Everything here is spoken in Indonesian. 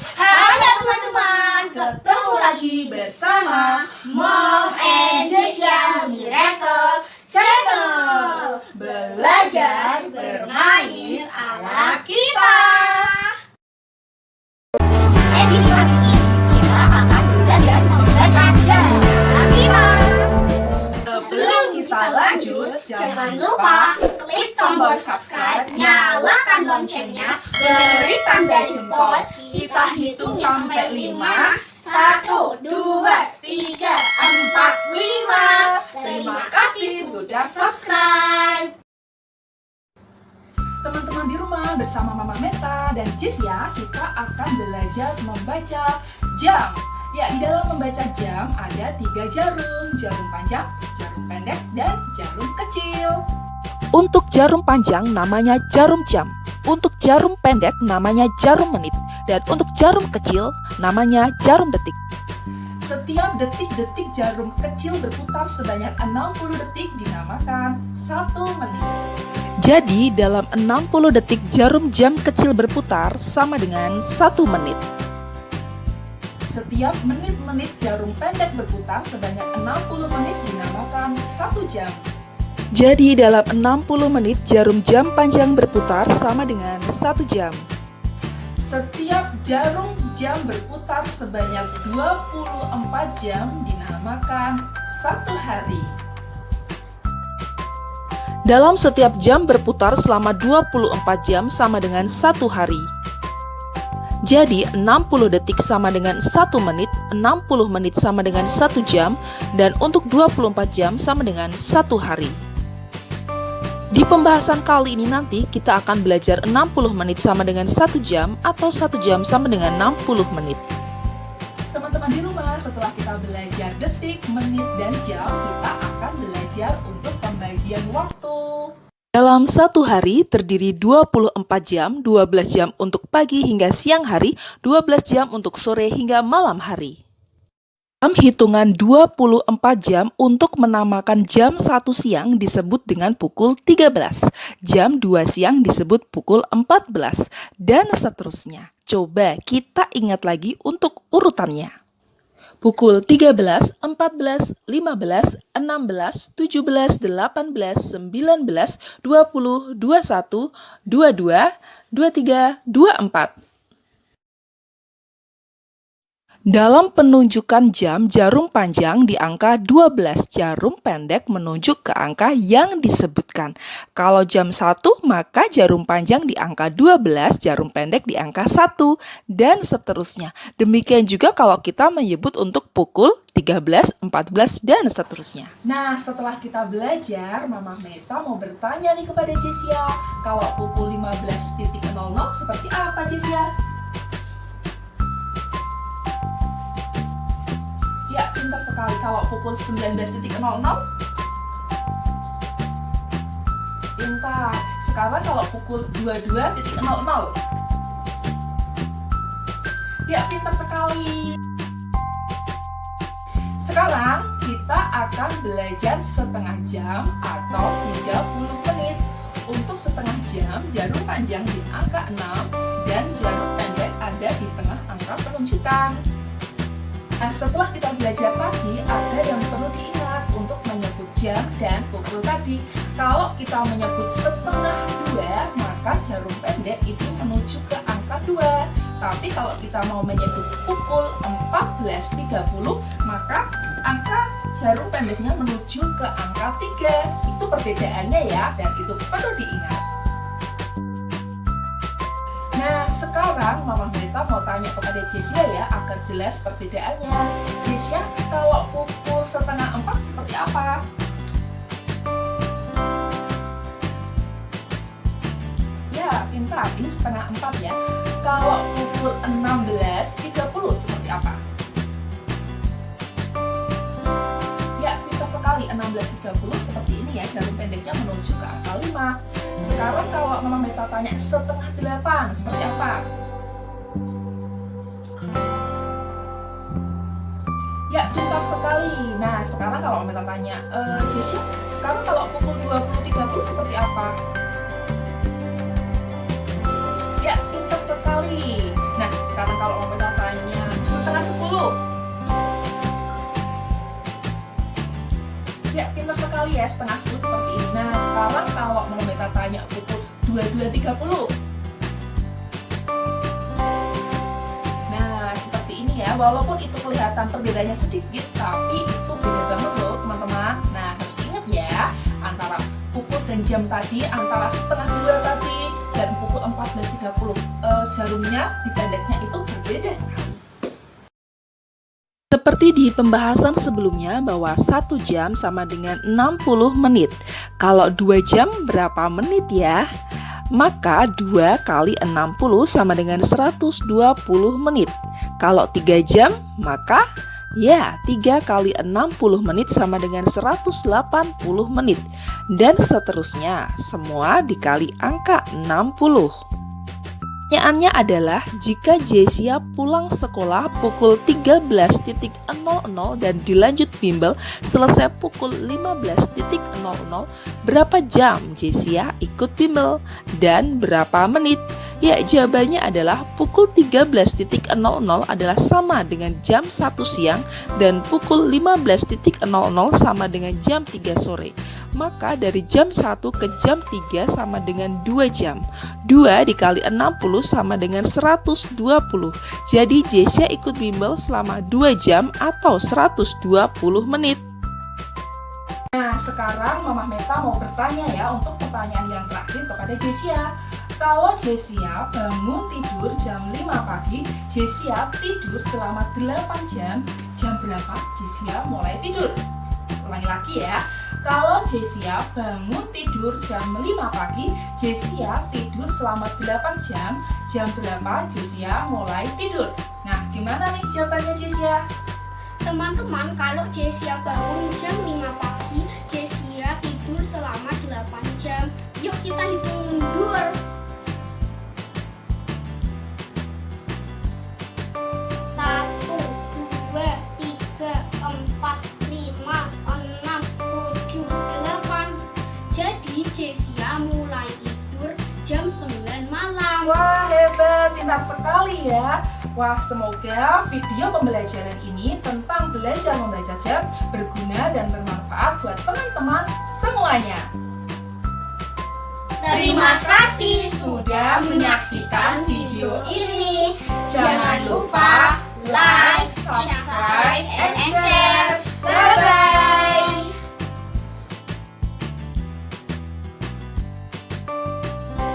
Halo teman-teman, ketemu lagi bersama Mom and Jessia Miracle Channel. Belajar bermain ala kita. Edisi hari ini kita akan belajar membaca jam ala kita. Sebelum kita lanjut, jangan lupa klik tombol subscribe, nyalakan loncengnya, beri tanda jempol. Kita hitung sampai 5. 1, 2, 3, 4, 5. Terima kasih sudah subscribe. Teman-teman di rumah, bersama Mama Meta dan Jessia, kita akan belajar membaca jam. Ya, di dalam membaca jam ada 3 jarum. Jarum panjang, jarum pendek, dan jarum kecil. Untuk jarum panjang namanya jarum jam. Untuk jarum pendek namanya jarum menit. Dan untuk jarum kecil namanya jarum detik. Setiap detik-detik jarum kecil berputar sebanyak 60 detik dinamakan 1 menit. Jadi dalam 60 detik jarum jam kecil berputar sama dengan 1 menit. Setiap menit-menit jarum pendek berputar sebanyak 60 menit dinamakan 1 jam. Jadi dalam 60 menit jarum jam panjang berputar sama dengan 1 jam. Setiap jarum jam berputar sebanyak 24 jam dinamakan 1 hari. Dalam setiap jam berputar selama 24 jam sama dengan 1 hari. Jadi 60 detik sama dengan 1 menit, 60 menit sama dengan 1 jam, dan untuk 24 jam sama dengan 1 hari. Di pembahasan kali ini nanti kita akan belajar 60 menit sama dengan 1 jam atau 1 jam sama dengan 60 menit. Teman-teman di rumah, setelah kita belajar detik, menit, dan jam, kita akan belajar untuk pembagian waktu. Dalam satu hari terdiri 24 jam, 12 jam untuk pagi hingga siang hari, 12 jam untuk sore hingga malam hari. Dalam hitungan 24 jam untuk menamakan jam 1 siang disebut dengan pukul 13, jam 2 siang disebut pukul 14, dan seterusnya. Coba kita ingat lagi untuk urutannya. Pukul 13, 14, 15, 16, 17, 18, 19, 20, 21, 22, 23, 24. Dalam penunjukan jam, jarum panjang di angka 12, jarum pendek menunjuk ke angka yang disebutkan. Kalau jam 1, maka jarum panjang di angka 12, jarum pendek di angka 1, dan seterusnya. Demikian juga kalau kita menyebut untuk pukul 13, 14, dan seterusnya. Nah, setelah kita belajar, Mama Meta mau bertanya nih kepada Jessia, kalau pukul 15.00 seperti apa, Jessia? Ya, pintar sekali. Kalau pukul 19.00? Pintar. Sekarang kalau pukul 22.00? Ya, pintar sekali. Sekarang kita akan belajar setengah jam atau 30 menit. Untuk setengah jam, jarum panjang di angka 6 dan jarum pendek ada di tengah angka penunjukan. Nah, setelah kita belajar tadi, ada yang perlu diingat untuk menyebut jam dan pukul tadi. Kalau kita menyebut setengah 2, maka jarum pendek itu menuju ke angka 2. Tapi kalau kita mau menyebut pukul 14.30, maka angka jarum pendeknya menuju ke angka 3. Itu perbedaannya ya, dan itu perlu diingat. Nah, sekarang Mama Meta mau tanya kepada Jessia ya, agar jelas perbedaannya. Jessia, kalau pukul setengah 4 seperti apa? Ya, pintar. Ini setengah 4 ya. Kalau pukul 16.30 seperti apa? Ya, pintar sekali. 16.30 seperti ini ya, jarum pendeknya menuju ke angka 5. Sekarang kalau Mama Meta tanya setengah 8 seperti apa? Ya, pintar sekali. Nah, sekarang kalau Mama Meta tanya, Jessia, sekarang kalau pukul 20.30 seperti apa? Ya, pintar sekali. Nah, sekarang kalau sekali ya, setengah 10 seperti ini. Nah, sekarang kalau Mama Meta tanya pukul 22.30. Nah, seperti ini ya, walaupun itu kelihatan perbedaannya sedikit, tapi itu beda banget loh teman-teman. Nah, harus diingat ya, antara pukul dan jam tadi, antara setengah 2 tadi dan pukul 14.30, jarumnya di pendeknya itu berbeda sekali. Seperti di pembahasan sebelumnya bahwa 1 jam sama dengan 60 menit. Kalau 2 jam berapa menit ya? Maka 2 kali 60 sama dengan 120 menit. Kalau 3 jam, maka ya 3 kali 60 menit sama dengan 180 menit. Dan seterusnya, semua dikali angka 60. Pertanyaannya adalah, jika Jessia pulang sekolah pukul 13.00 dan dilanjut bimbel selesai pukul 15.00, berapa jam Jessia ikut bimbel dan berapa menit? Ya, jawabannya adalah pukul 13.00 adalah sama dengan jam 1 siang dan pukul 15.00 sama dengan jam 3 sore. Maka dari jam 1 ke jam 3 sama dengan 2 jam. 2 dikali 60 sama dengan 120. Jadi Jessia ikut bimbel selama 2 jam atau 120 menit. Nah, sekarang Mama Meta mau bertanya ya untuk pertanyaan yang terakhir kepada Jessia. Kalau Jessia bangun tidur jam 5 pagi, Jessia tidur selama 8 jam, jam berapa Jessia mulai tidur? Ulangi lagi ya. Kalau Jessia bangun tidur jam 5 pagi, Jessia tidur selama 8 jam, jam berapa Jessia mulai tidur? Nah, gimana nih jawabannya Jessia? Teman-teman, kalau Jessia bangun jam 5 pagi, Jessia tidur selama 8 jam. Yuk kita hitung mundur. 1, 2, 3, 4, 5, 6, 7, 8. Jadi Jessia mulai tidur jam 9 malam. Wah, hebat, pintar sekali ya. Wah, semoga video pembelajaran ini tentang belajar membaca jam berguna dan bermanfaat buat teman-teman semuanya. Terima kasih sudah menyaksikan